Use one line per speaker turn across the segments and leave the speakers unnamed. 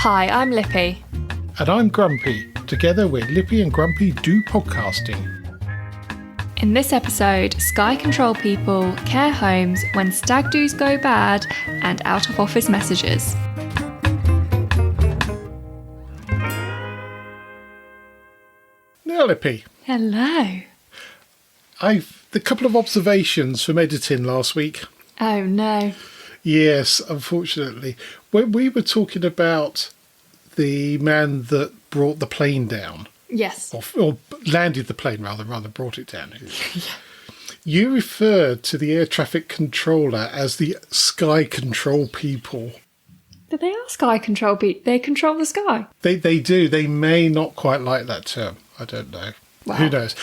Hi, I'm Lippy.
And I'm Grumpy. Together we're Lippy and Grumpy Do Podcasting.
In this episode, Sky control people, care homes, when stag do's go bad, and out of office messages.
Now, Lippy.
Hello.
A couple of observations from editing last week.
Oh no.
Yes, unfortunately. When we were talking about the man that brought the plane down.
Yes.
Or landed the plane, rather brought it down. You referred to the air traffic controller as the sky control people.
But they are sky control people. They control the sky.
They do. They may not quite like that term. I don't know.
Wow.
Who knows?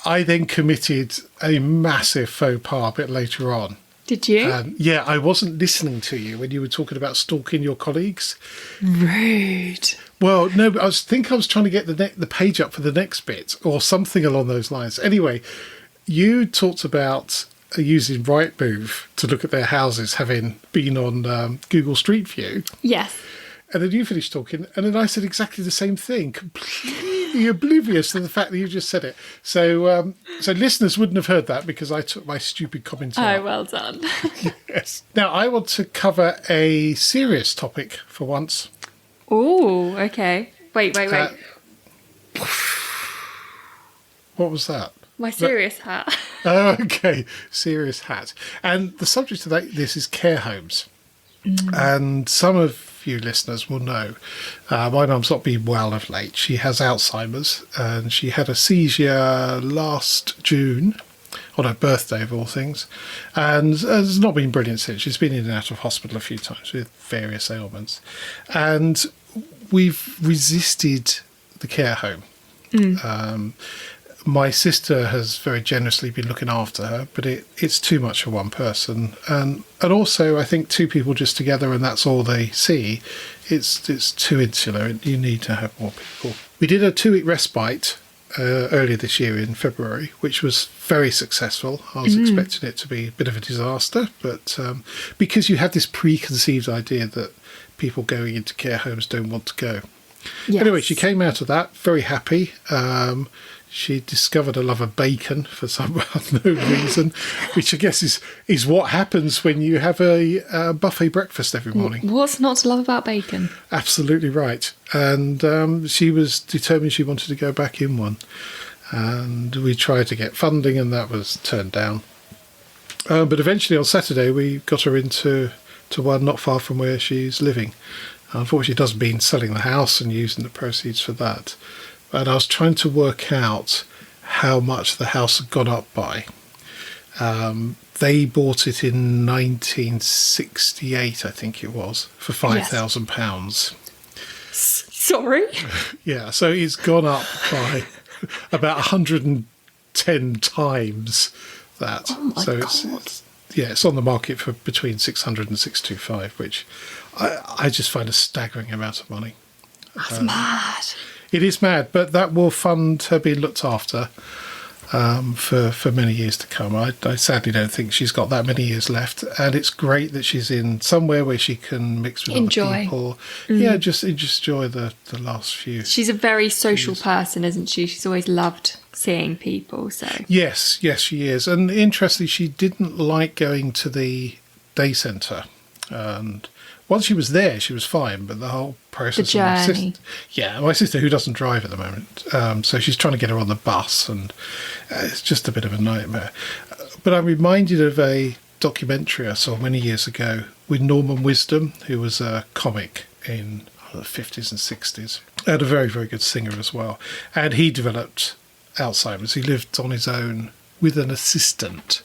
I then committed a massive faux pas a bit later on.
Did you?
Yeah, I wasn't listening to you when you were talking about stalking your colleagues.
Rude.
Well, no, but I was trying to get the page up for the next bit or something along those lines. Anyway, you talked about using Rightmove to look at their houses, having been on Google Street View.
Yes.
And then you finished talking, and then I said exactly the same thing, completely oblivious to the fact that you just said it. So listeners wouldn't have heard that because I took my stupid comment out.
Oh, well done.
Yes. Now, I want to cover a serious topic for once.
Oh, okay. Wait.
What was that?
My serious hat.
Oh, okay. Serious hat. And the subject of this is care homes. And some of you listeners will know my mum's not been well of late. She has Alzheimer's and she had a seizure last June on her birthday of all things, and has not been brilliant since. She's been in and out of hospital a few times with various ailments, and we've resisted the care home. My sister has very generously been looking after her, but it's too much for one person. And also, I think two people just together and that's all they see, it's too insular. You need to have more people. We did a 2-week respite earlier this year in February, which was very successful. I was expecting it to be a bit of a disaster, but because you have this preconceived idea that people going into care homes don't want to go.
Yes.
Anyway, she came out of that very happy. She discovered a love of bacon for some unknown reason, which I guess is what happens when you have a buffet breakfast every morning.
What's not to love about bacon?
Absolutely right. And she was determined she wanted to go back in one. And we tried to get funding and that was turned down. But eventually on Saturday we got her into one not far from where she's living. Unfortunately, it does mean selling the house and using the proceeds for that. And I was trying to work out how much the house had gone up by. They bought it in 1968, I think it was, for £5,000.
Sorry?
Yeah, so it's gone up by about 110 times that.
Oh my
so
God.
It's on the market for between 600 and 625, which I just find a staggering amount of money.
That's mad.
It is mad, but that will fund her being looked after for many years to come. I sadly don't think she's got that many years left, and it's great that she's in somewhere where she can mix with other people. Yeah, just enjoy the last few.
She's a very social person, isn't she? She's always loved seeing people. So
Yes, she is. And interestingly, she didn't like going to the day centre, and once she was there, she was fine, but the whole process...
The journey.
My sister, who doesn't drive at the moment, so she's trying to get her on the bus, and it's just a bit of a nightmare. But I'm reminded of a documentary I saw many years ago with Norman Wisdom, who was a comic in the 50s and 60s, and a very, very good singer as well. And he developed Alzheimer's. He lived on his own with an assistant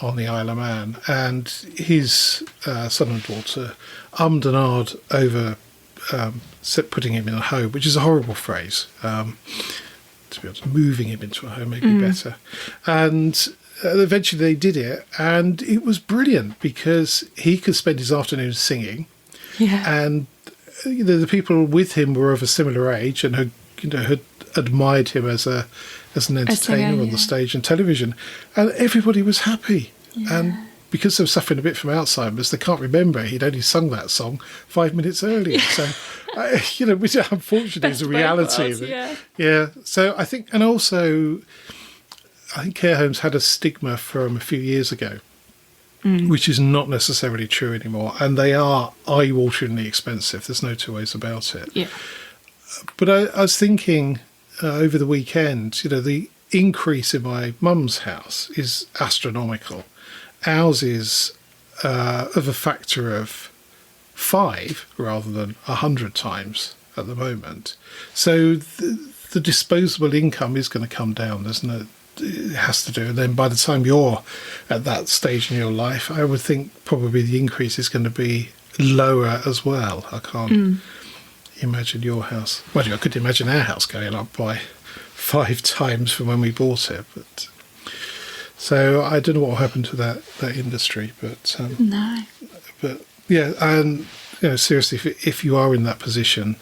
on the Isle of Man, and his son and daughter ummed and ahed over putting him in a home, which is a horrible phrase. To be honest, moving him into a home may be better. And eventually they did it, and it was brilliant because he could spend his afternoons singing, and the people with him were of a similar age and had admired him as an entertainer on the stage and television, and everybody was happy. And because they're suffering a bit from Alzheimer's, they can't remember he'd only sung that song 5 minutes earlier. So, which unfortunately is a reality. Yeah. So I think, and also, I think care homes had a stigma from a few years ago, which is not necessarily true anymore. And they are eye-wateringly expensive. There's no two ways about it.
Yeah.
But I was thinking over the weekend, the increase in my mum's house is astronomical. Ours is of a factor of 5 rather than 100 times at the moment. So the disposable income is going to come down. It has to do. And then by the time you're at that stage in your life, I would think probably the increase is going to be lower as well. I can't imagine your house. Well, I could imagine our house going up by 5 times from when we bought it. But so I don't know what will happen to that industry. But
no.
But yeah, and seriously, if you are in that position,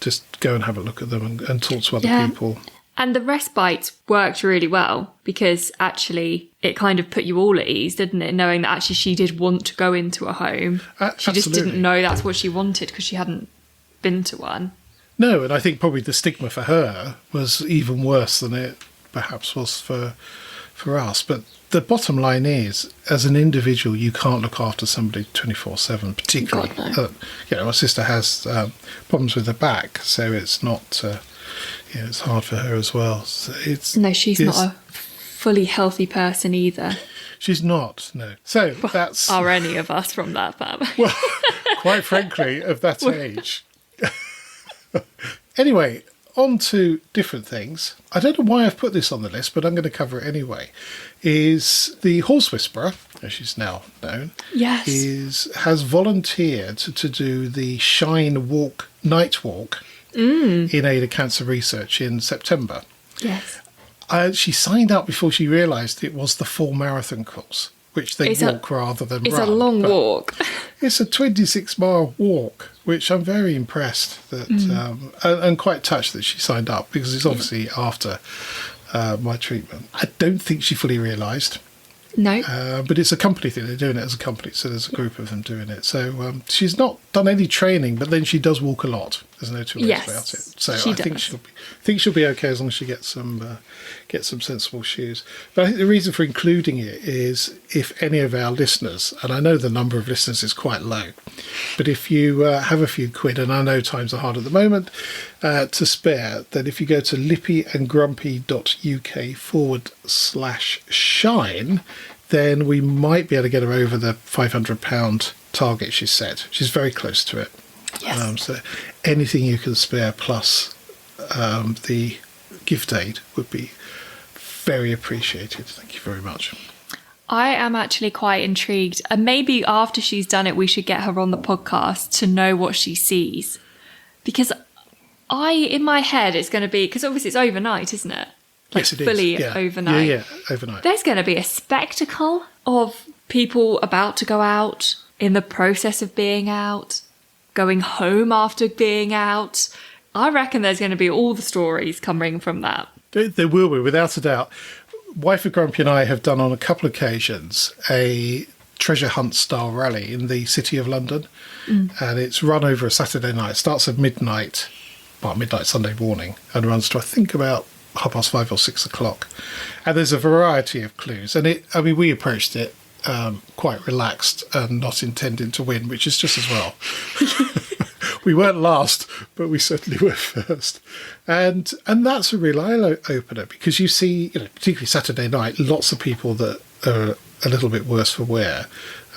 just go and have a look at them and talk to other people.
And the respite worked really well because actually it kind of put you all at ease, didn't it? Knowing that actually she did want to go into a home. She just didn't know that's what she wanted because she hadn't been to one.
No, and I think probably the stigma for her was even worse than it perhaps was for us. But the bottom line is, as an individual, you can't look after somebody 24/7, particularly.
God, no.
My sister has problems with her back, so it's not... it's hard for her as well. So
she's not a fully healthy person either.
She's not, no. So that's...
Are any of us from that family?
Well, quite frankly, of that age. Anyway, on to different things. I don't know why I've put this on the list, but I'm going to cover it anyway. Is the Horse Whisperer, as she's now known, has volunteered to do the Shine Night Walk in aid of cancer research in September.
Yes.
She signed up before she realised it was the full marathon course, which they walk rather than run.
It's a long walk.
It's a 26-mile walk, which I'm very impressed that, and quite touched that she signed up because it's obviously after my treatment. I don't think she fully realised.
No.
But it's a company thing. They're doing it as a company, so there's a group of them doing it. So she's not done any training, but then she does walk a lot. There's no two ways about it. So I think she'll be okay as long as she gets some sensible shoes. But I think the reason for including it is if any of our listeners, and I know the number of listeners is quite low, but if you have a few quid, and I know times are hard at the moment, to spare, then if you go to lippyandgrumpy.uk/shine, then we might be able to get her over the £500 target she's set. She's very close to it.
Yes.
So anything you can spare plus the gift aid would be very appreciated. Thank you very much.
I am actually quite intrigued. And maybe after she's done it, we should get her on the podcast to know what she sees. Because in my head, it's going to be, because obviously it's overnight, isn't it?
Yes, it is.
Fully overnight.
Yeah, overnight.
There's going to be a spectacle of people about to go out, in the process of being out, going home after being out. I reckon there's going to be all the stories coming from that.
There will be, without a doubt. Wife of Grumpy and I have done on a couple of occasions a treasure hunt style rally in the City of London. And it's run over a Saturday night. It starts at midnight Sunday morning, and runs to I think about 5:30 or 6 o'clock. And there's a variety of clues. And we approached it quite relaxed and not intending to win, which is just as well. We weren't last, but we certainly were first. And that's a real eye-opener because you see, particularly Saturday night, lots of people that are a little bit worse for wear.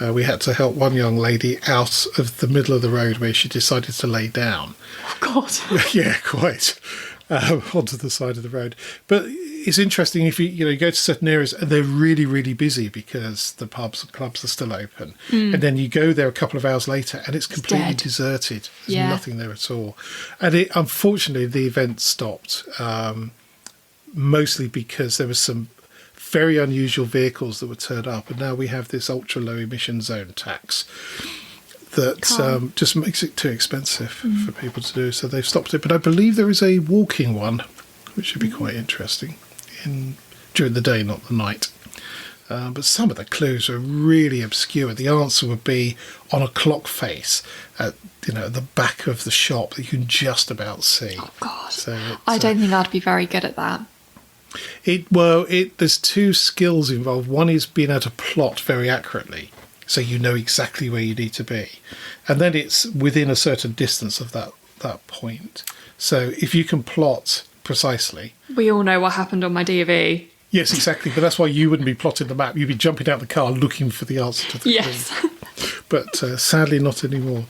We had to help one young lady out of the middle of the road where she decided to lay down.
Oh, God.
Yeah, quite. Onto the side of the road. But it's interesting if you go to certain areas and they're really, really busy because the pubs and clubs are still open. And then you go there a couple of hours later and it's completely deserted. There's nothing there at all. And unfortunately, the event stopped, mostly because there was some very unusual vehicles that were turned up. And now we have this ultra low emission zone tax that just makes it too expensive for people to do. So they've stopped it. But I believe there is a walking one, which should be quite interesting during the day, not the night. But some of the clues are really obscure. The answer would be on a clock face at the back of the shop that you can just about see.
Oh, God.
So
I don't think I'd be very good at that.
There's two skills involved. One is being able to plot very accurately, so you know exactly where you need to be. And then it's within a certain distance of that point. So if you can plot precisely...
We all know what happened on my DV.
Yes, exactly. But that's why you wouldn't be plotting the map. You'd be jumping out the car looking for the answer to the
Yes.
clue. But sadly not anymore.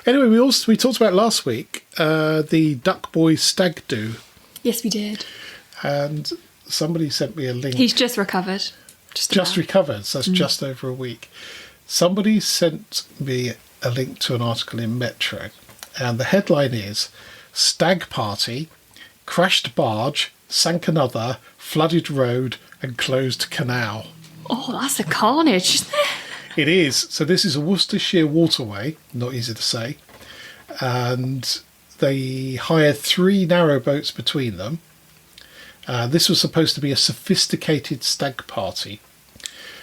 Anyway, we talked about last week the Duck Boy Stag Do.
Yes, we did.
And somebody sent me a link.
He's just recovered. Just
recovered, so that's just over a week. Somebody sent me a link to an article in Metro, and the headline is Stag Party, crashed barge, sank another, flooded road and closed canal.
Oh, that's a carnage, isn't it?
It is. So this is a Worcestershire waterway, not easy to say, and they hired 3 narrow boats between them. This was supposed to be a sophisticated stag party.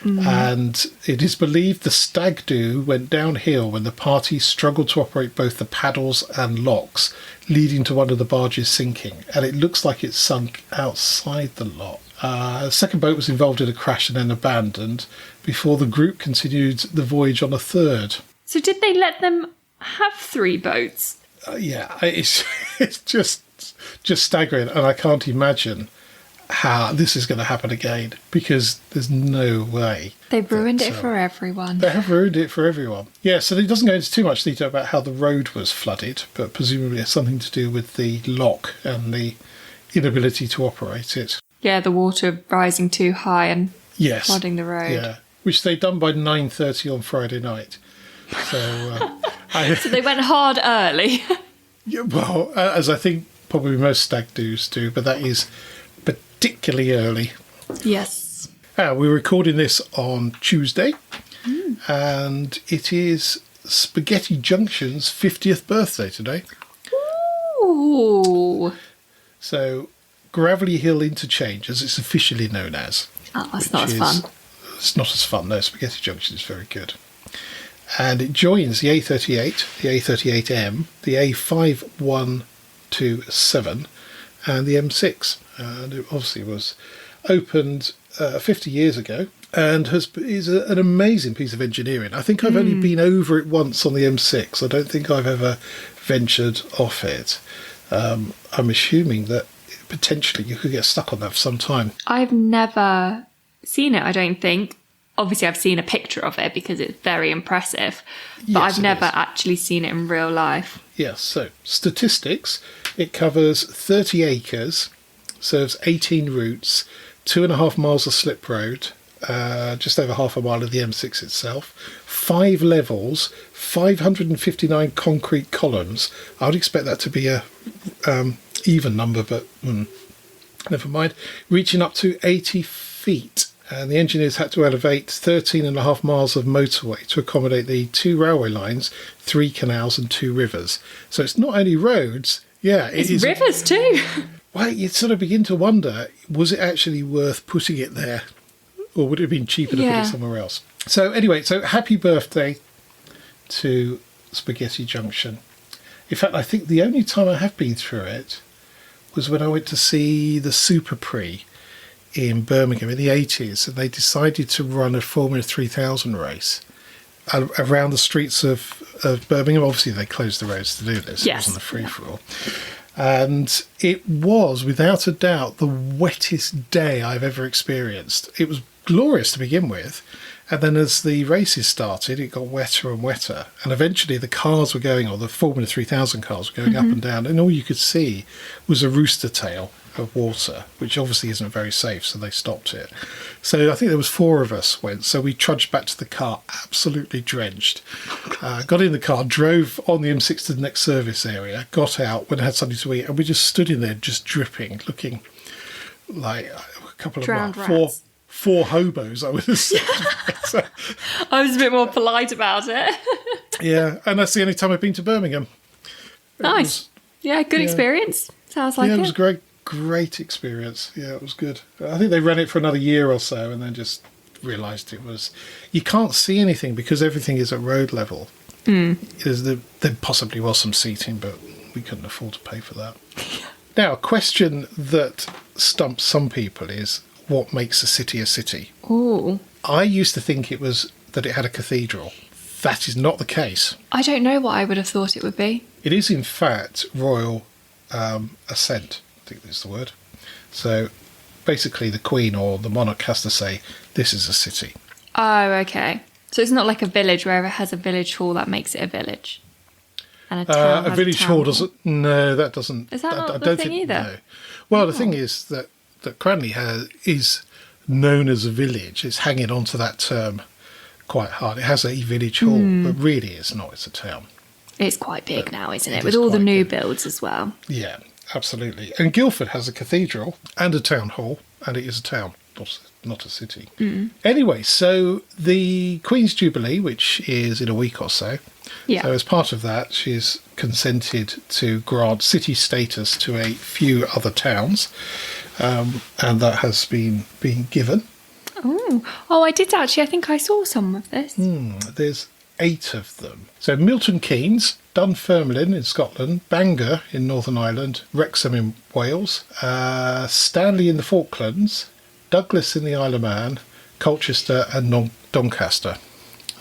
And it is believed the stag do went downhill when the party struggled to operate both the paddles and locks, leading to one of the barges sinking. And it looks like it sunk outside the lock. A second boat was involved in a crash and then abandoned before the group continued the voyage on a third.
So did they let them have 3 boats?
Yeah, it's just staggering, and I can't imagine how this is going to happen again, because there's no way.
They've ruined it for everyone.
They have ruined it for everyone. Yeah, so it doesn't go into too much detail about how the road was flooded, but presumably it's something to do with the lock and the inability to operate it.
Yeah, the water rising too high and
Yes.
flooding the road.
Yeah, which they'd done by 9:30 on Friday night. So,
So they went hard early.
yeah, well, as I think probably most stag do's do, but that is particularly early.
Yes.
We're recording this on Tuesday, and it is Spaghetti Junction's 50th birthday today.
Ooh.
So, Gravelly Hill Interchange, as it's officially known as.
Oh, that's not as fun.
It's not as fun, no. Spaghetti Junction is very good. And it joins the A38, the A38M, the A5127, and the M6. And it obviously was opened 50 years ago and is an amazing piece of engineering. I think I've only been over it once on the M6. I don't think I've ever ventured off it. I'm assuming that potentially you could get stuck on that for some time.
I've never seen it, I don't think. Obviously, I've seen a picture of it because it's very impressive, but
Yes,
I've
it
never
is.
actually seen it in real life.
Yes, so statistics. It covers 30 acres, serves 18 routes, 2.5 miles of slip road, just over half a mile of the M6 itself, 5 levels, 559 concrete columns. I would expect that to be a even number, but never mind. Reaching up to 80 feet. And the engineers had to elevate 13.5 miles of motorway to accommodate the 2 railway lines, 3 canals and 2 rivers. So it's not only roads,
It's rivers too.
Well, you'd sort of begin to wonder, was it actually worth putting it there? Or would it have been cheaper to put it somewhere else? So anyway, so happy birthday to Spaghetti Junction. In fact, I think the only time I have been through it was when I went to see the Super Prix in Birmingham in the 80s, and they decided to run a Formula 3000 race around the streets of Birmingham. Obviously, they closed the roads to do this.
Yes.
It wasn't a free-for-all. And it was, without a doubt, the wettest day I've ever experienced. It was glorious to begin with, and then as the races started, it got wetter and wetter, and eventually the cars were going, or the Formula 3000 cars were going up and down, and all you could see was a rooster tail of water, which obviously isn't very safe, so they stopped it. So I think there was 4 of us went, so we trudged back to the car absolutely drenched. Got in the car, drove on the M6 to the next service area, got out when I had something to eat, and we just stood in there just dripping, looking like a couple
Drowned
of
rats.
four hobos, I would have said. So,
I was a bit more polite about it.
yeah, and that's the only time I've been to Birmingham.
Nice. Yeah, good experience. Sounds like
Yeah,
it.
it was great. great experience. Yeah, it was good. I think they ran it for another year or so and then just realised it was... You can't see anything because everything is at road level. There possibly was some seating, but we couldn't afford to pay for that. Now, a question that stumps some people is, what makes a city a city?
Ooh.
I used to think it was that it had a cathedral. That is not the case.
I don't know what I would have thought it would be.
It is, in fact, royal assent, I think that's the word. So basically the Queen or the monarch has to say, this is a city.
Oh, okay. So it's not like a village where it has a village hall that makes it a village. And a town has
village
a town
hall doesn't... No, that doesn't...
Is that not
I
the
don't
thing
think,
either?
No. Well, the thing is that Cranley is known as a village. It's hanging on to that term quite hard. It has a village hall, but really it's not. It's a town.
It's quite big now, isn't it?
It
With
is
all the
quite
new
big.
builds as well.
Yeah, absolutely. And Guildford has a cathedral and a town hall, and it is a town, not a city. Anyway, so the Queen's Jubilee, which is in a week or so,
Yeah.
so as part of that, she's consented to grant city status to a few other towns, and that has been given.
Oh, I did actually. I think I saw some of this.
There's 8 of them. So Milton Keynes, Dunfermline in Scotland, Bangor in Northern Ireland, Wrexham in Wales, Stanley in the Falklands, Douglas in the Isle of Man, Colchester and Doncaster,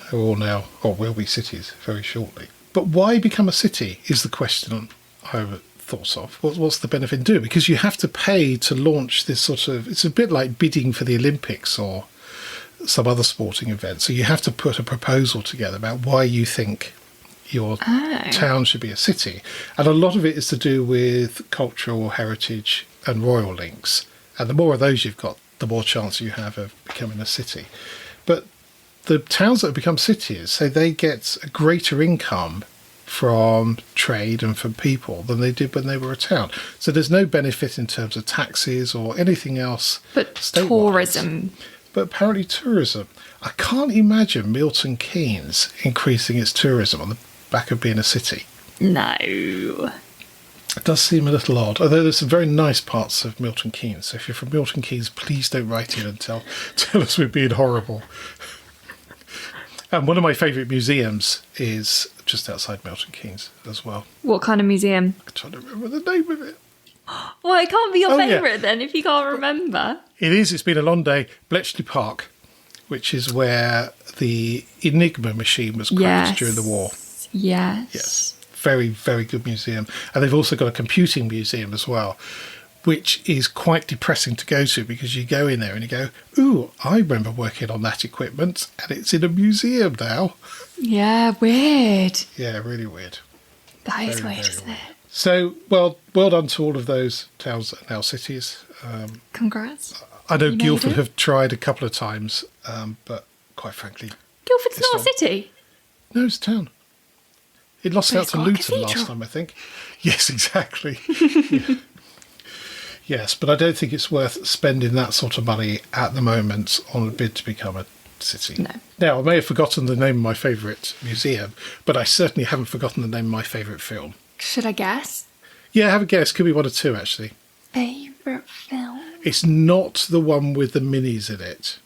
who are all now, or will be cities very shortly. But why become a city is the question I thought of. What's the benefit in doing? Because you have to pay to launch this sort of... It's a bit like bidding for the Olympics or some other sporting event. So you have to put a proposal together about why you think your town should be a city. And a lot of it is to do with cultural heritage and royal links. And the more of those you've got, the more chance you have of becoming a city. But the towns that have become cities, say they get a greater income from trade and from people than they did when they were a town. So there's no benefit in terms of taxes or anything else.
But
statewide.
tourism.
But apparently tourism. I can't imagine Milton Keynes increasing its tourism on the back of being a city.
No.
It does seem a little odd, although there's some very nice parts of Milton Keynes. So if you're from Milton Keynes, please don't write in and tell us we're being horrible. And one of my favourite museums is just outside Milton Keynes as well.
What kind of museum?
I'm trying to remember the name of it.
Well, it can't be your
Oh, yeah.
favourite then if you can't remember.
It is. It's been a long day. Bletchley Park, which is where the Enigma machine was cracked during the war.
Yes.
Yes. Very, very good museum. And they've also got a computing museum as well, which is quite depressing to go to because you go in there and you go, ooh, I remember working on that equipment and it's in a museum now.
Yeah, weird.
Yeah, really weird.
That is
Very,
weird,
very
isn't
weird.
it?
So, well done to all of those towns that are now cities.
Congrats.
I know
You made
Guildford
it.
have tried a couple of times, but quite frankly...
Guildford's
It's
not a
not-
city.
No, it's a town. It lost
But
out
it's
to
got a
Luton last
cathedral.
time, I think. Yes, exactly. Yeah. Yes, but I don't think it's worth spending that sort of money at the moment on a bid to become a city.
No.
Now, I may have forgotten the name of my favourite museum, but I certainly haven't forgotten the name of my favourite film.
Should I guess?
Yeah, have a guess. Could be one or two, actually.
Favourite film?
It's not the one with the minis in it.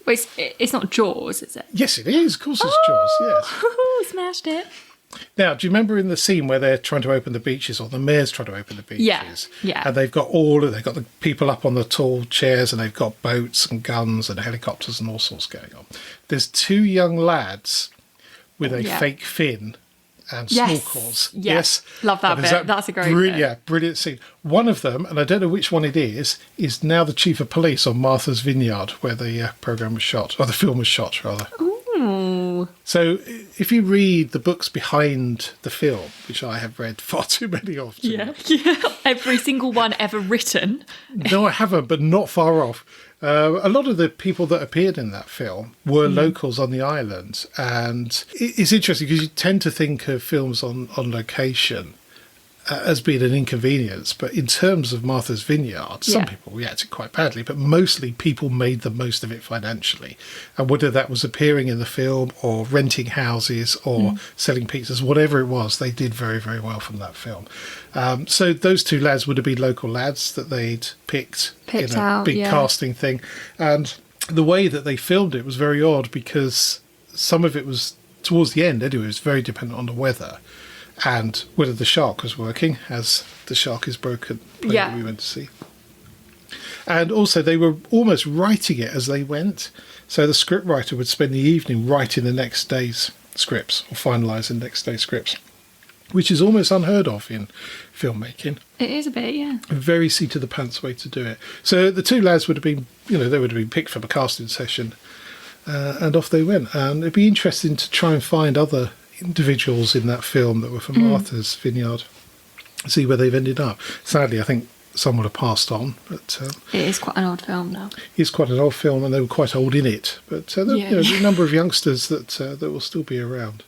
Wait, it's not Jaws, is it?
Yes, it is. Of course it's Jaws, yes.
Oh, smashed it.
Now, do you remember in the scene where they're trying to open the beaches, or the mayor's trying to open the beaches?
Yeah.
And they've got the people up on the tall chairs, and they've got boats and guns and helicopters and all sorts going on. There's 2 young lads with a
Yeah.
fake fin and
Yes.
snorkels.
Yes. Love that
And is
bit. That's a great bit.
Yeah, brilliant scene. One of them, and I don't know which one it is now the chief of police on Martha's Vineyard, where the programme was shot, or the film was shot, rather.
Ooh.
So if you read the books behind the film, which I have read far too many of,
Yeah. Every single one ever written.
No, I haven't, but not far off. A lot of the people that appeared in that film were locals on the island. And it's interesting because you tend to think of films on location as being an inconvenience, but in terms of Martha's Vineyard, some people reacted quite badly, but mostly people made the most of it financially. And whether that was appearing in the film or renting houses or selling pizzas, whatever it was, they did very, very well from that film. So those two lads would have been local lads that they'd picked in a
out,
big casting thing. And the way that they filmed it was very odd because some of it was, towards the end anyway, it was very dependent on the weather. And whether the shark was working, as the Shark is Broken play that we went to see. And also, they were almost writing it as they went. So the scriptwriter would spend the evening writing the next day's scripts, or finalising the next day's scripts, which is almost unheard of in filmmaking.
It is a bit, yeah.
A very seat-of-the-pants way to do it. So the two lads would have been, they would have been picked from a casting session, and off they went. And it'd be interesting to try and find other individuals in that film that were from Martha's Vineyard, see where they've ended up. Sadly, I think some would have passed on, but
it is quite an old film now.
It's quite an old film, and they were quite old in it. But there are a number of youngsters that will still be around.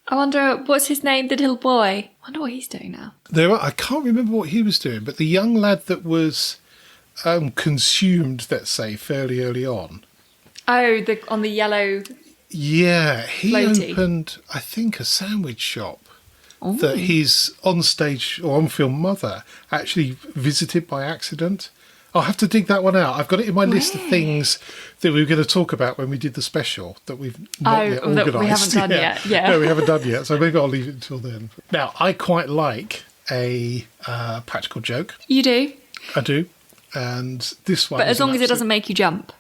I wonder, what's his name, the little boy? I wonder what he's doing now.
I can't remember what he was doing, but the young lad that was consumed, let's say, fairly early on.
Oh, on the yellow.
Yeah, he
floaty.
Opened, I think, a sandwich shop that his on-stage or on-film mother actually visited by accident. I'll have to dig that one out. I've got it in my list of things that we were going to talk about when we did the special that we've not yet organised.
That we haven't done yet. Yeah.
No, we haven't done yet, so maybe I'll leave it until then. Now, I quite like a practical joke.
You do?
I do. And this one...
But as long as it doesn't make you jump.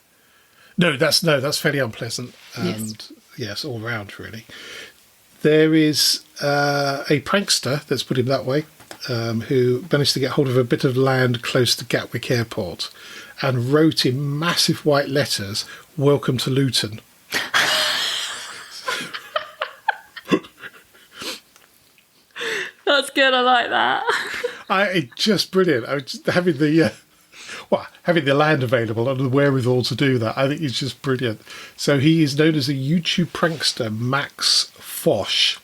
No, that's fairly unpleasant. And yes, all round, really. There is a prankster, let's put him that way, who managed to get hold of a bit of land close to Gatwick Airport and wrote in massive white letters, "Welcome to Luton."
That's good, I like that.
It's just brilliant. I was just having the land available and the wherewithal to do that, I think it's just brilliant. So he is known as a YouTube prankster, Max Fosh,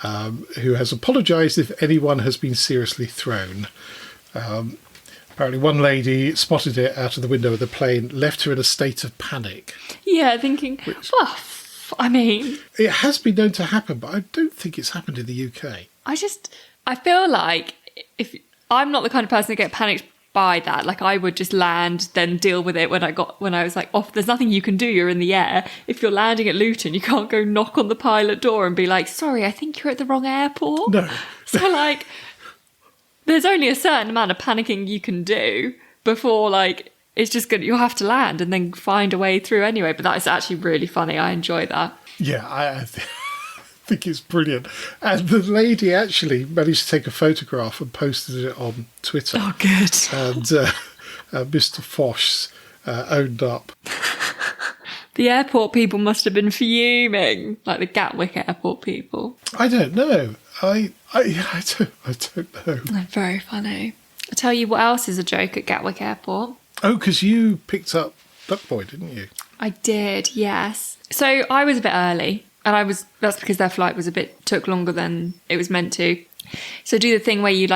who has apologised if anyone has been seriously thrown. Apparently one lady spotted it out of the window of the plane, left her in a state of panic.
Yeah, thinking,
It has been known to happen, but I don't think it's happened in the UK.
I feel like if I'm not the kind of person to get panicked by that, like I would just land, then deal with it when I was like off. There's nothing you can do, you're in the air. If you're landing at Luton, you can't go knock on the pilot door and be like, sorry, I think you're at the wrong airport.
No.
So like there's only a certain amount of panicking you can do before it's just good. You'll have to land and then find a way through anyway. But that is actually really funny. I enjoy that.
Yeah, I think it's brilliant. And the lady actually managed to take a photograph and posted it on Twitter.
Oh, good.
And Mr. Fosh owned up. The
airport people must have been fuming, like the Gatwick airport people.
I don't know. I don't know.
They're very funny. I'll tell you what else is a joke at Gatwick Airport.
Oh, because you picked up Duck Boy, didn't you?
I did, yes. So I was a bit early, and that's because their flight took longer than it was meant to. So do the thing where you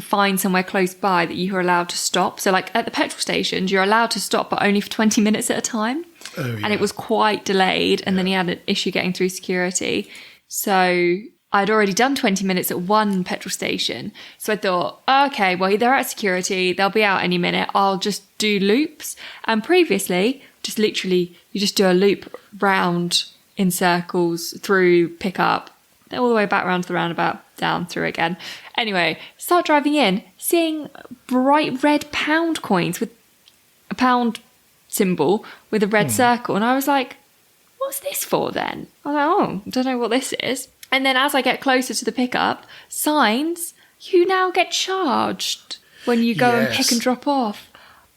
find somewhere close by that you are allowed to stop. So at the petrol stations, you're allowed to stop, but only for 20 minutes at a time.
Oh, yeah.
And it was quite delayed, and then he had an issue getting through security. So I'd already done 20 minutes at one petrol station. So I thought, okay, well, they're at security. They'll be out any minute. I'll just do loops. And previously, just literally, you just do a loop round in circles through, pick up, all the way back round to the roundabout, down through again. Anyway, start driving in, seeing bright red pound coins with a pound symbol with a red circle. And I was like, what's this for then? I was like, oh, I don't know what this is. And then as I get closer to the pickup, signs, you now get charged when you go and pick and drop off.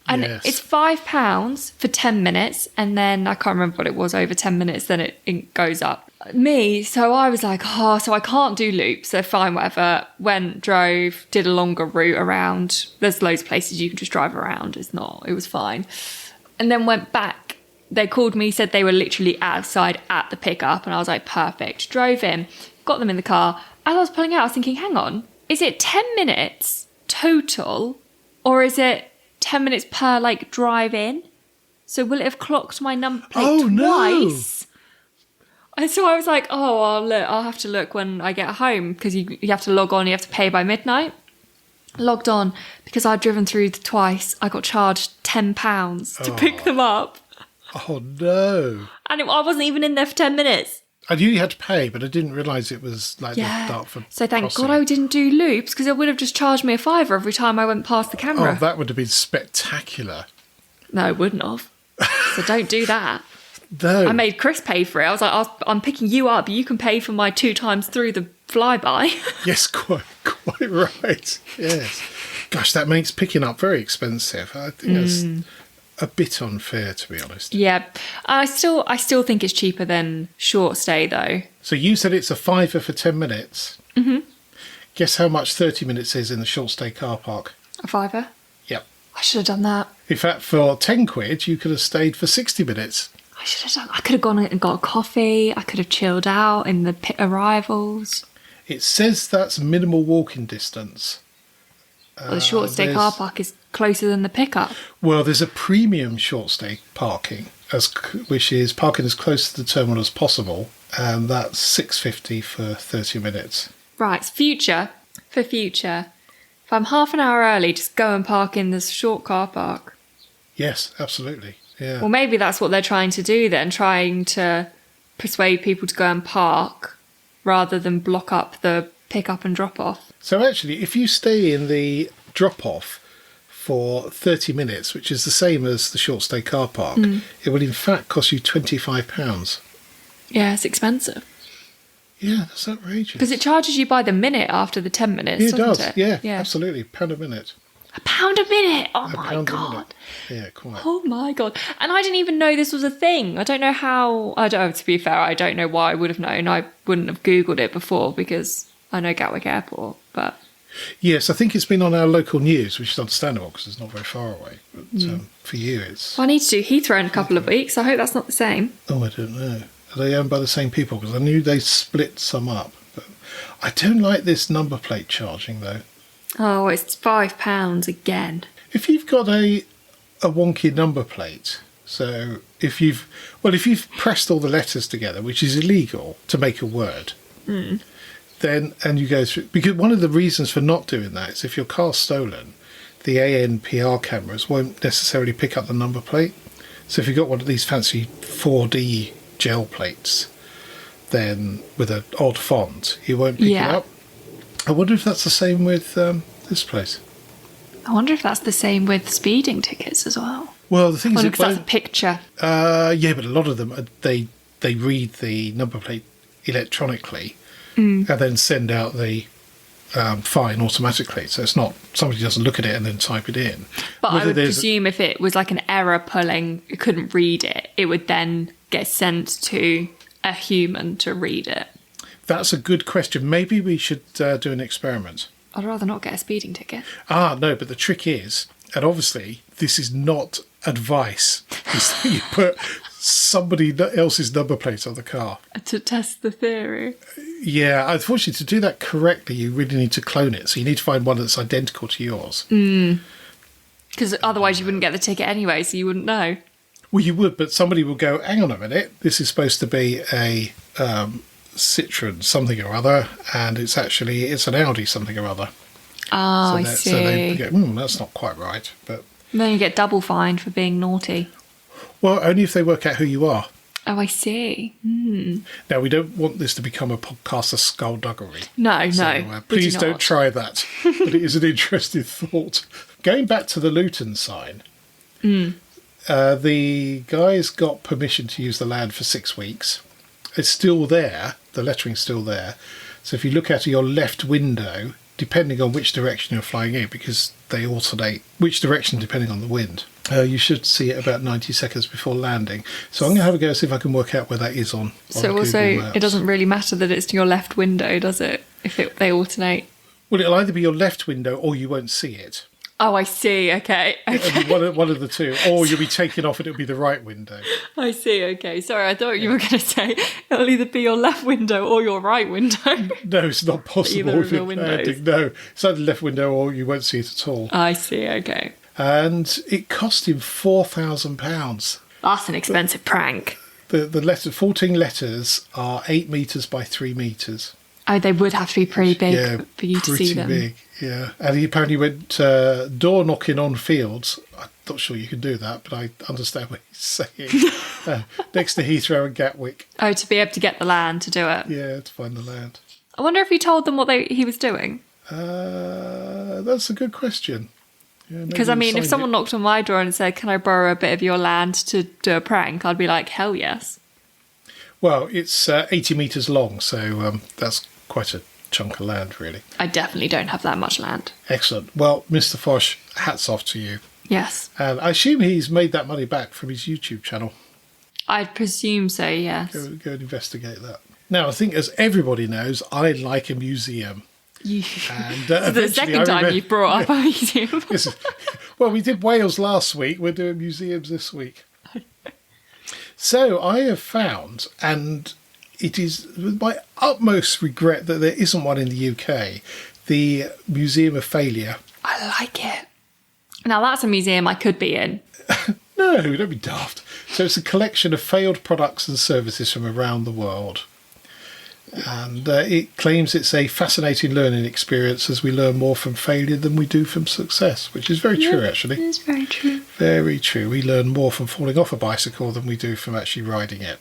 And it's £5 for 10 minutes. And then I can't remember what it was, over 10 minutes, then it goes up. So I was like, so I can't do loops. So fine, whatever. Went, drove, did a longer route around. There's loads of places you can just drive around. It was fine. And then went back. They called me, said they were literally outside at the pickup. And I was like, perfect. Drove in, got them in the car. As I was pulling out, I was thinking, hang on, is it 10 minutes total, or is it 10 minutes per, like, drive in? So will it have clocked my number plate twice? And so I was like, oh, I'll have to look when I get home, because you have to log on, you have to pay by midnight. Logged on, because I'd driven through twice, I got charged £10 to pick them up.
Oh, no.
And I wasn't even in there for 10 minutes.
I knew you had to pay, but I didn't realise it was like the Dartford
So thank
crossing.
God I didn't do loops, because it would have just charged me a £5 every time I went past the camera.
Oh, that would have been spectacular.
No, it wouldn't have. So don't do that.
No.
I made Chris pay for it. I was like, I'm picking you up. You can pay for my 2 times through the flyby.
Yes, quite right. Yes. Gosh, that makes picking up very expensive. I think that's a bit unfair, to be honest.
Yeah. I still think it's cheaper than Shortstay, though.
So you said it's a £5 for 10 minutes. Mm-hmm. Guess how much 30 minutes is in the Shortstay car park?
A £5?
Yep.
I should have done that.
In fact, for £10, you could have stayed for 60 minutes.
I should have done. I could have gone and got a coffee. I could have chilled out in the pit arrivals.
It says that's minimal walking distance.
Well, the Shortstay car park is closer than the pickup.
Well, there's a premium Shortstay parking, which is parking as close to the terminal as possible, and that's £6.50 for 30 minutes.
Right, future. If I'm half an hour early, just go and park in the short car park.
Yes, absolutely. Yeah.
Well, maybe that's what they're trying to do then, trying to persuade people to go and park rather than block up the pick up and drop off.
So actually, if you stay in the drop off for 30 minutes, which is the same as the Shortstay car park, it will in fact cost you £25.
Yeah, it's expensive.
Yeah, that's outrageous.
Because it charges you by the minute after the 10 minutes,
It does,
it?
yeah, absolutely. £1 a minute.
£1 a minute? Oh, my
£1 a
God.
minute. Yeah, quite.
Oh, my God. And I didn't even know this was a thing. I don't know how... to be fair, I don't know why I would have known. I wouldn't have Googled it before because I know Gatwick Airport, but...
Yes, I think it's been on our local news, which is understandable because it's not very far away. But for you, it's...
Well, I need to do Heathrow in a couple of weeks. I hope that's not the same.
Oh, I don't know. Are they owned by the same people? Because I knew they split some up. But I don't like this number plate charging, though.
Oh, it's £5 again.
If you've got a wonky number plate, so if you've pressed all the letters together, which is illegal to make a word, then, and you go through, because one of the reasons for not doing that is if your car's stolen, the ANPR cameras won't necessarily pick up the number plate. So if you've got one of these fancy 4D gel plates, then with an odd font, you won't pick it up. I wonder if that's the same with this place.
I wonder if that's the same with speeding tickets as well.
Well, the thing is,
because that's a picture.
Yeah, but a lot of them they read the number plate electronically and then send out the fine automatically. So it's not somebody doesn't look at it and then type it in.
But I would presume if it was like an error pulling, it couldn't read it, it would then get sent to a human to read it.
That's a good question. Maybe we should do an experiment.
I'd rather not get a speeding ticket.
No, but the trick is, and obviously this is not advice, is that you put somebody else's number plate on the car.
To test the theory.
Yeah, unfortunately, to do that correctly, you really need to clone it. So you need to find one that's identical to yours.
Because otherwise you wouldn't get the ticket anyway, so you wouldn't know.
Well, you would, but somebody will go, hang on a minute, this is supposed to be a Citroen something or other, and it's an Audi something or other.
Oh, I see.
So they go, that's not quite right. But
then you get double fined for being naughty.
Well, only if they work out who you are.
Oh, I see.
Now, we don't want this to become a podcast of skullduggery.
No.
Please don't try that. But it is an interesting thought. Going back to the Luton sign, the guys got permission to use the land for 6 weeks. It's still there. The lettering's still there. So if you look out of your left window, depending on which direction you're flying in, because they alternate which direction depending on the wind, you should see it about 90 seconds before landing. So I'm going to have a go see if I can work out where that is on
So also, it doesn't really matter that it's your left window, does it? If they alternate.
Well, it'll either be your left window or you won't see it.
Oh, I see. Okay.
It'll be one of the two. Or you'll be taking off and it'll be the right window.
I see. Okay. Sorry, I thought you were going to say it'll either be your left window or your right window.
No, it's not possible.
Either of your windows.
No, it's either the left window or you won't see it at all.
I see. Okay.
And it cost him £4,000.
That's an expensive prank.
The letter, 14 letters are 8 metres by 3 metres.
Oh, they would have to be pretty big for you to see them.
Pretty big, yeah. And he apparently went door knocking on fields. I'm not sure you can do that, but I understand what he's saying. Next to Heathrow and Gatwick.
Oh, to be able to get the land to do it.
Yeah, to find the land.
I wonder if he told them what he was doing.
That's a good question. Yeah,
because, I mean, if someone knocked on my door and said, can I borrow a bit of your land to do a prank, I'd be like, hell yes.
Well, it's 80 metres long, so that's quite a chunk of land, really.
I definitely don't have that much land.
Excellent. Well, Mr. Fosh, hats off to you.
Yes.
And I assume he's made that money back from his YouTube channel.
I presume so, yes.
Go and investigate that. Now, I think, as everybody knows, I like a museum. And
the second time you've brought up a museum.
Well, we did Wales last week. We're doing museums this week. So I have found, and it is with my utmost regret that there isn't one in the UK, the Museum of Failure.
I like it. Now, that's a museum I could be in.
No, don't be daft. So it's a collection of failed products and services from around the world. And it claims it's a fascinating learning experience as we learn more from failure than we do from success, which is very true, actually.
It is very true.
Very true. We learn more from falling off a bicycle than we do from actually riding it.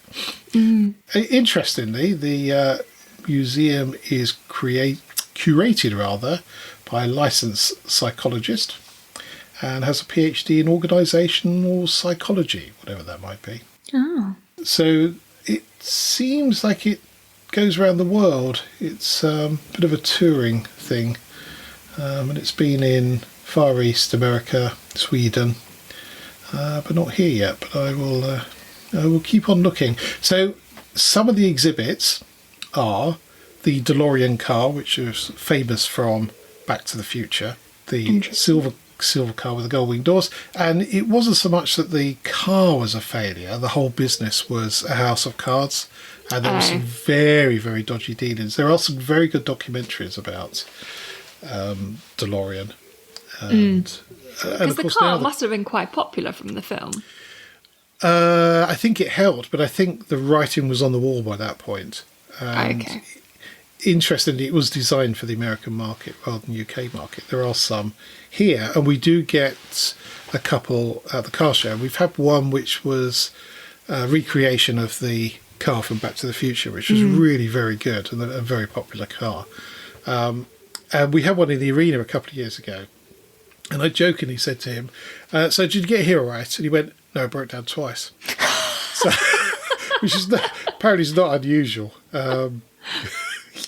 Interestingly, the museum is curated by a licensed psychologist and has a PhD in organisational psychology, whatever that might be.
Oh.
So it seems like it goes around the world. It's a bit of a touring thing, and it's been in Far East, America, Sweden, but not here yet. But I will keep on looking. So some of the exhibits are the DeLorean car, which is famous from Back to the Future, the silver car with the gold wing doors. And it wasn't so much that the car was a failure, the whole business was a house of cards. And there were some very, very dodgy dealings. There are some very good documentaries about DeLorean. Because
the car must have been quite popular from the film.
I think it helped, but I think the writing was on the wall by that point.
Okay.
Interestingly, it was designed for the American market rather than the UK market. There are some here, and we do get a couple at the car show. We've had one which was a recreation of the car from Back to the Future, which was really very good and a very popular car. And we had one in the arena a couple of years ago. And I jokingly said to him, so did you get here all right? And he went, no, it broke down twice. So, which is apparently is not unusual.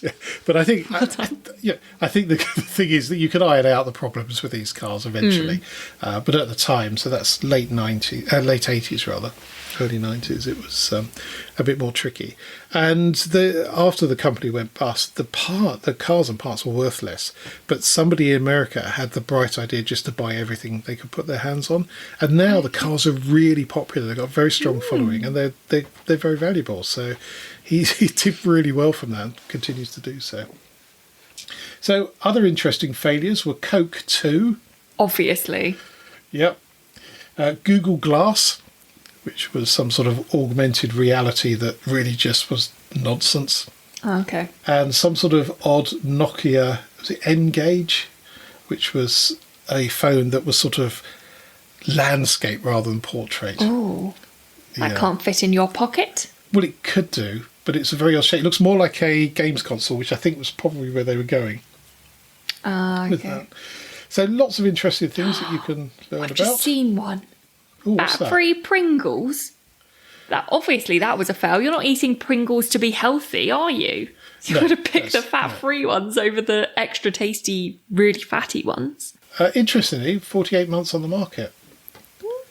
Yeah, but I think I think the thing is that you can iron out the problems with these cars eventually. But at the time, so that's late 80s rather, early 90s, it was a bit more tricky. And after the company went bust, the cars and parts were worthless. But somebody in America had the bright idea just to buy everything they could put their hands on. And now the cars are really popular. They've got a very strong following, and they're very valuable. So he did really well from that and continues to do so. So other interesting failures were Coke 2.
Obviously.
Yep. Google Glass, which was some sort of augmented reality that really just was nonsense.
Oh, okay.
And some sort of odd Nokia, was it N-Gage, which was a phone that was sort of landscape rather than portrait.
Oh, that can't fit in your pocket?
Well, it could do, but it's a very odd shape. It looks more like a games console, which I think was probably where they were going. With that. So lots of interesting things that you can learn about.
I've just seen one.
Ooh, what's that?
Fat-free Pringles. Obviously, that was a fail. You're not eating Pringles to be healthy, are you? You would have picked the fat-free ones over the extra tasty, really fatty ones.
Interestingly, 48 months on the market.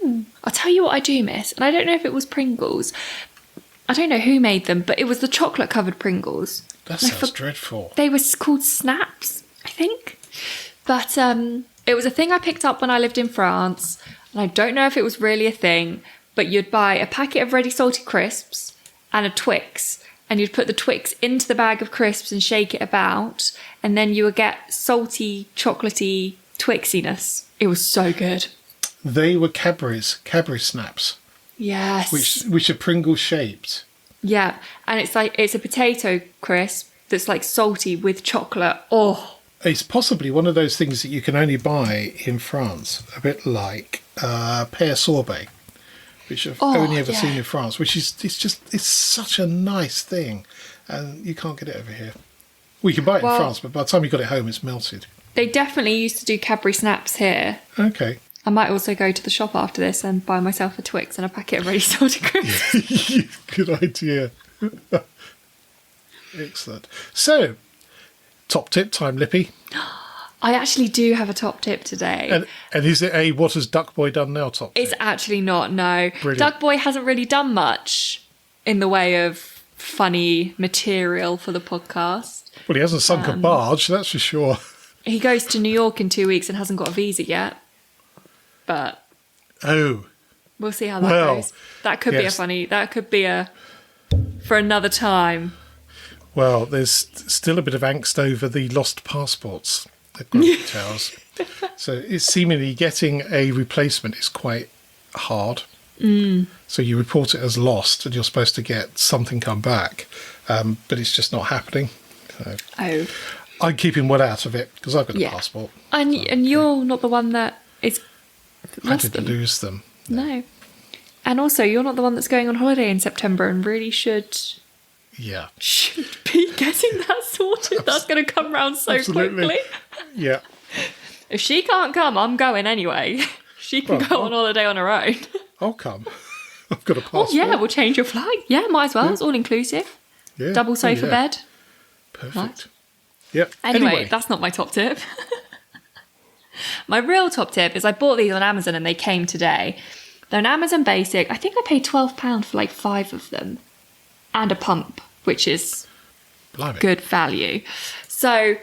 I'll tell you what I do miss, and I don't know if it was Pringles. I don't know who made them, but it was the chocolate-covered Pringles.
That sounds dreadful.
They were called Snaps, I think. But It was a thing I picked up when I lived in France, and I don't know if it was really a thing, but you'd buy a packet of ready salty crisps and a Twix, and you'd put the Twix into the bag of crisps and shake it about, and then you would get salty, chocolatey Twixiness. It was so good.
They were Cadbury snaps.
Yes.
Which are Pringle shaped.
Yeah, and it's a potato crisp that's like salty with chocolate. Oh.
It's possibly one of those things that you can only buy in France, a bit like pear sorbet, which I've only ever seen in France, which is it's such a nice thing, and you can't get it over here. Well, you can buy it in France, but by the time you got it home, it's melted. They
definitely used to do Cadbury snaps here.
Okay.
I might also go to the shop after this and buy myself a Twix and a packet of ready salted crisps.
Good idea. Excellent. So, top tip time, Lippy.
I actually do have a top tip today.
And is it a what has Duck Boy done now top tip?
It's actually not, no.
Brilliant.
Duck Boy hasn't really done much in the way of funny material for the podcast.
Well, he hasn't sunk a barge, that's for sure.
He goes to New York in 2 weeks and hasn't got a visa yet. But we'll see how that goes. That could be for another time.
Well, there's still a bit of angst over the lost passports at Granite Towers. So it's seemingly getting a replacement is quite hard. So you report it as lost and you're supposed to get something come back. But it's just not happening. So I'm keeping one out of it because I've got a passport.
And you're not the one that is
I didn't lose them.
No. And also, you're not the one that's going on holiday in September and really should be getting that sorted. That's going to come round so quickly.
Yeah.
If she can't come, I'm going anyway. She can go on holiday on her own.
I'll come. I've got a passport.
Oh, yeah, we'll change your flight. Yeah, might as well. Yeah. It's all inclusive.
Yeah.
Double sofa bed.
Perfect.
Right.
Yep.
Anyway, that's not my top tip. My real top tip is I bought these on Amazon and they came today. They're an Amazon Basic. I think I paid £12 for like 5 of them. And a pump, which is good value. So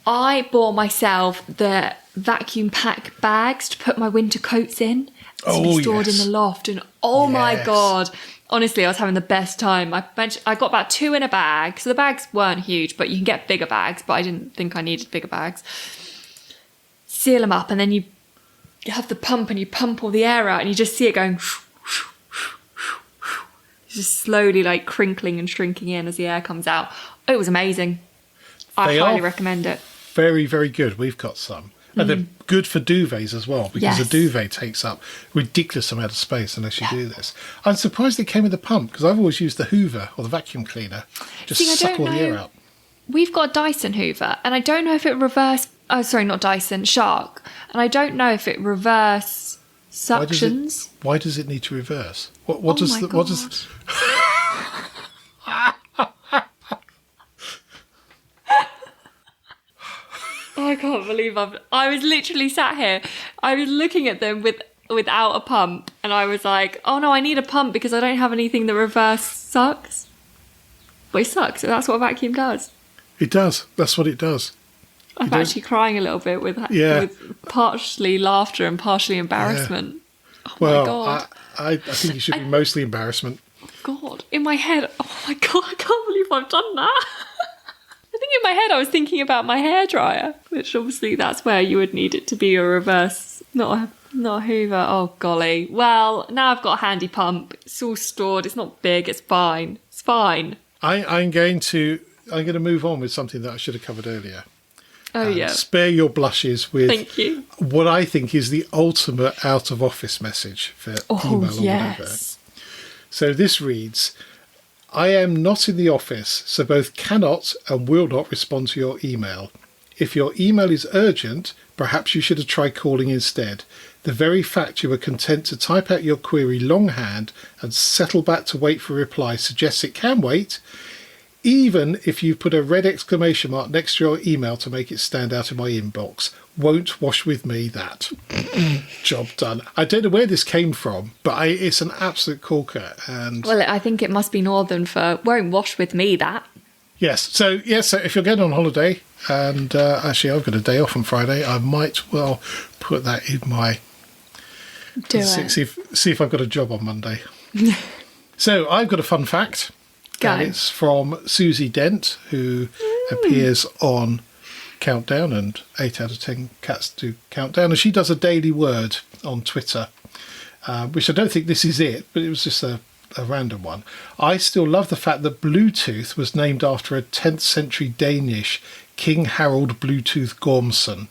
I bought myself the vacuum pack bags to put my winter coats in. To be stored in the loft. And my God. Honestly, I was having the best time. I got about 2 in a bag. So the bags weren't huge, but you can get bigger bags. But I didn't think I needed bigger bags. Seal them up and then you have the pump and you pump all the air out and you just see it going just slowly like crinkling and shrinking in as the air comes out. It was amazing. I highly recommend it.
Very, very good. We've got some. And they're good for duvets as well because a duvet takes up ridiculous amount of space unless you do this. I'm surprised it came with a pump because I've always used the Hoover or the vacuum cleaner. Just suck all the air out.
We've got a Dyson Hoover and I don't know if it reverse... Oh, sorry, not Dyson, Shark. And I don't know if it reverse suctions.
Why does it need to reverse? What does...
I can't believe I was literally sat here. I was looking at them without a pump and I was like, oh no, I need a pump because I don't have anything that reverse sucks. But it sucks. That's what a vacuum does.
It does. That's what it does.
I'm actually crying a little bit with partially laughter and partially embarrassment. Yeah. Oh my God.
I think it should be mostly embarrassment.
Oh God. In my head, oh my God, I can't believe I've done that. I think in my head I was thinking about my hairdryer, which obviously that's where you would need it to be a reverse, not a Hoover. Oh golly. Well, now I've got a handy pump. It's all stored. It's not big. It's fine. It's fine.
I'm going to move on with something that I should have covered earlier.
Oh, yeah.
Spare your blushes with
Thank you.
What I think is the ultimate out-of-office message for email or whatever. So this reads, I am not in the office, so both cannot and will not respond to your email. If your email is urgent, perhaps you should have tried calling instead. The very fact you were content to type out your query longhand and settle back to wait for a reply suggests it can wait, even if you put a red exclamation mark next to your email to make it stand out in my inbox. Won't wash with me that. Job done. I don't know where this came from, but it's an absolute corker.
Well, I think it must be Northern for won't wash with me that.
Yes. So if you're going on holiday, And actually, I've got a day off on Friday. I might well put that in my... See if I've got a job on Monday. So I've got a fun fact.
Go.
And it's from Susie Dent, who appears on Countdown and 8 out of 10 Cats Do Countdown. And she does a daily word on Twitter, which I don't think this is it, but it was just a random one. I still love the fact that Bluetooth was named after a 10th century Danish King Harold Bluetooth Gormson,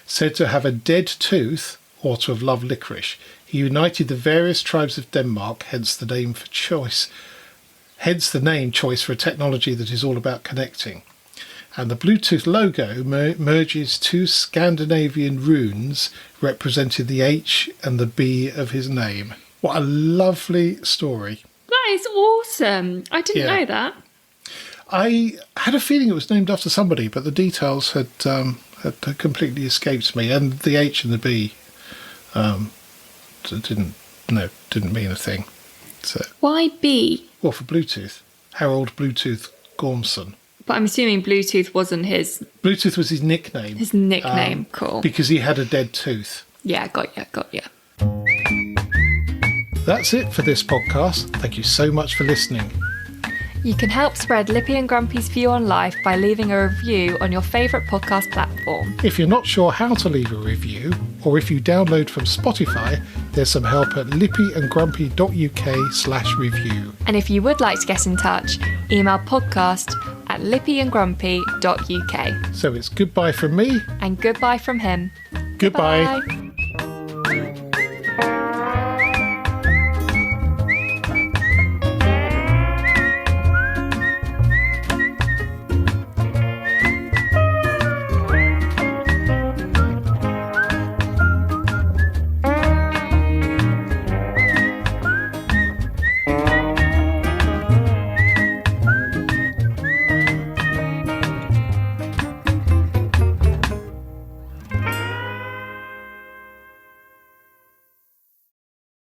said to have a dead tooth or to have loved licorice. He united the various tribes of Denmark, hence the name choice for a technology that is all about connecting. And the Bluetooth logo merges two Scandinavian runes representing the H and the B of his name. What a lovely story.
That is awesome. I didn't know that.
I had a feeling it was named after somebody, but the details had completely escaped me. And the H and the B didn't mean a thing. So,
why B?
well, for Bluetooth. Harold Bluetooth Gormson.
But I'm assuming Bluetooth wasn't his...
Bluetooth was his nickname.
His nickname, cool.
Because he had a dead tooth.
Yeah, got ya.
That's it for this podcast. Thank you so much for listening.
You can help spread Lippy and Grumpy's view on life by leaving a review on your favourite podcast platform.
If you're not sure how to leave a review, or if you download from Spotify, there's some help at lippyandgrumpy.uk/review.
And if you would like to get in touch, email podcast@lippyandgrumpy.uk.
So it's goodbye from me.
And goodbye from him.
Goodbye.
Bye.